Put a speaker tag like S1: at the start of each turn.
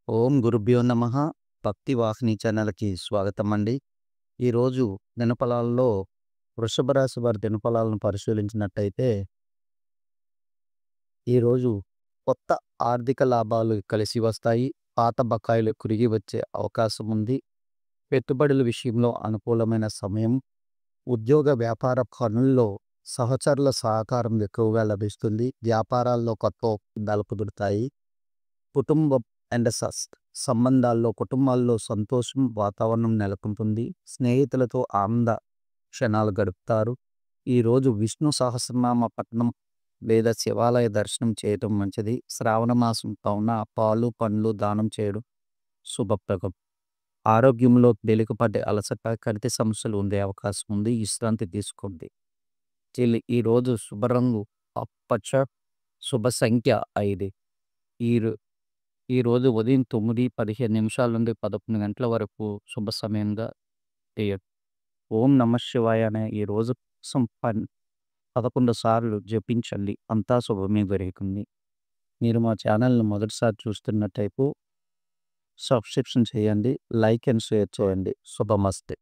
S1: ఓం గురుభ్యో నమః. భక్తి వాహిని ఛానల్‌కి స్వాగతం అండి. ఈరోజు దినఫలాల్లో వృషభ రాశి వారి దినఫలాలను పరిశీలించినట్టయితే, ఈరోజు కొత్త ఆర్థిక లాభాలు కలిసి వస్తాయి. పాత బకాయిలు తిరిగి వచ్చే అవకాశం ఉంది. పెట్టుబడుల విషయంలో అనుకూలమైన సమయం. ఉద్యోగ వ్యాపార పనుల్లో సహచరుల సహకారం ఎక్కువగా లభిస్తుంది. వ్యాపారాల్లో కొత్త ఒప్పందాలు కుదురుతాయి. కుటుంబం అండ్ సంబంధాల్లో కుటుంబాల్లో సంతోషం వాతావరణం నెలకొంటుంది. స్నేహితులతో ఆనంద క్షణాలు గడుపుతారు. ఈరోజు విష్ణు సహస్రనామ పఠనం లేదా శివాలయ దర్శనం చేయడం మంచిది. శ్రావణ మాసం కావున పాలు పండ్లు దానం చేయడం శుభప్రదం. ఆరోగ్యంలో తేలికపాటి అలసట కంటి సమస్యలు ఉండే అవకాశం ఉంది. విశ్రాంతి తీసుకోండి. ఈరోజు శుభరంగు ఆకుపచ్చ. శుభ సంఖ్య 5. ఈ ఈరోజు ఉదయం 9:15 నుండి 11 గంటల వరకు శుభ సమయంగా చేయొచ్చు. ఓం నమః శివాయ అనే ఈ రోజు కోసం 11 సార్లు జపించండి. అంతా శుభమే జరుగుతుంది. మీరు మా ఛానల్‌ని మొదటిసారి చూస్తున్నట్టయితే సబ్స్క్రిప్షన్ చేయండి. లైక్ అండ్ షేర్ చేయండి. శుభమస్తు.